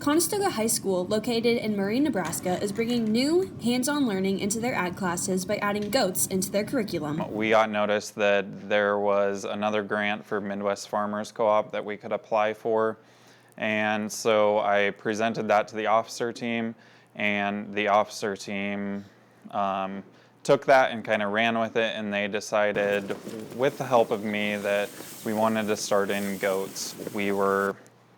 Conestoga High School, located in Murray, Nebraska, is bringing new, hands-on learning into their ag classes by adding goats into their curriculum. We got notice that there was another grant for Midwest Farmers Co-op that we could apply for, and so I presented that to the officer team, and the officer team took that and kind of ran with it, and they decided, with the help of me, that we wanted to start in goats. We were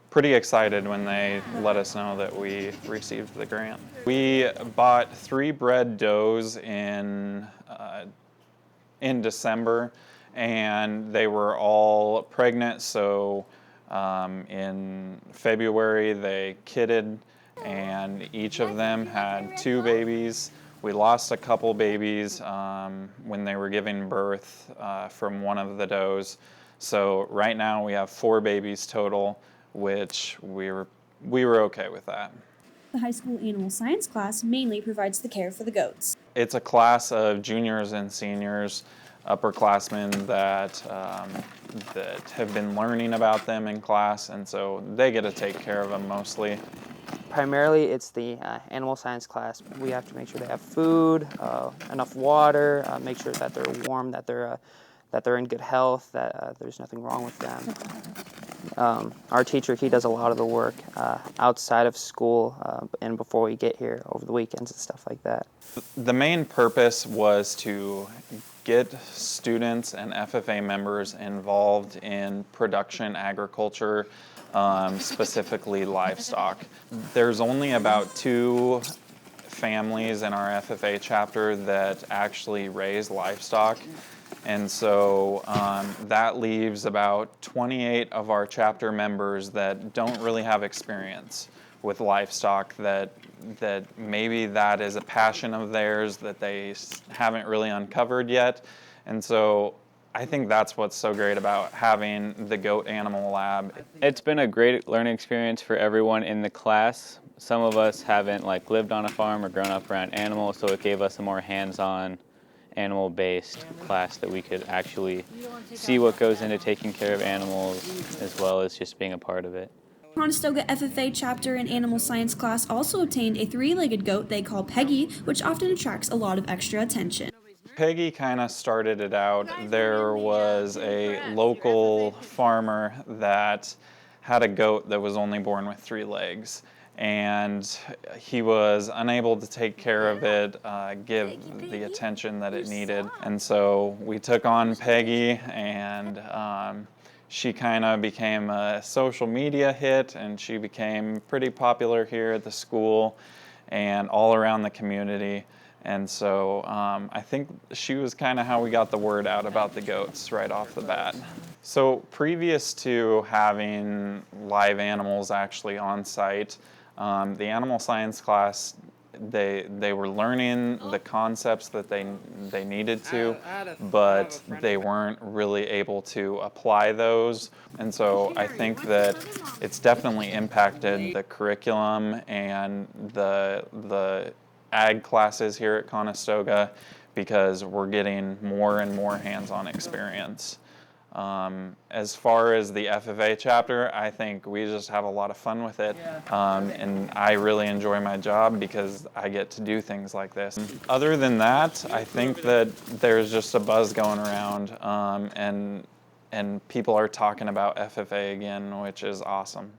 pretty excited when they let us know that we received the grant. We bought 3 bred does in December, and they were all pregnant, so in February they kidded, and each of them had 2 babies. We lost a couple babies when they were giving birth from one of the does. So right now we have 4 babies total, which we were okay with that. The high school animal science class mainly provides the care for the goats. It's a class of juniors and seniors, upperclassmen that have been learning about them in class, and so they get to take care of them mostly. Primarily, it's the animal science class. We have to make sure they have food, enough water, make sure that they're warm, that they're in good health, that there's nothing wrong with them. Our teacher, he does a lot of the work outside of school and before we get here over the weekends and stuff like that. The main purpose was to get students and FFA members involved in production agriculture, specifically livestock. There's only about 2 families in our FFA chapter that actually raise livestock, and so that leaves about 28 of our chapter members that don't really have experience with livestock, that maybe that is a passion of theirs that they haven't really uncovered yet. And so I think that's what's so great about having the Goat Animal Lab. It's been a great learning experience for everyone in the class. Some of us haven't lived on a farm or grown up around animals, so it gave us a more hands-on, animal-based class that we could actually see what goes into taking care of animals as well as just being a part of it. Conestoga FFA chapter and animal science class also obtained a 3-legged goat they call Peggy, which often attracts a lot of extra attention. Peggy kind of started it out. There was a local farmer that had a goat that was only born with 3 legs, and he was unable to take care of it, give the attention that it needed. And so we took on Peggy, and she kind of became a social media hit, and she became pretty popular here at the school and all around the community. And so I think she was kind of how we got the word out about the goats right off the bat. So previous to having live animals actually on site, the animal science class, they were learning the concepts that they needed to, but they weren't really able to apply those. And so I think that it's definitely impacted the curriculum and the ag classes here at Conestoga, because we're getting more and more hands-on experience. As far as the FFA chapter, I think we just have a lot of fun with it, and I really enjoy my job because I get to do things like this. Other than that, I think that there's just a buzz going around, and people are talking about FFA again, which is awesome.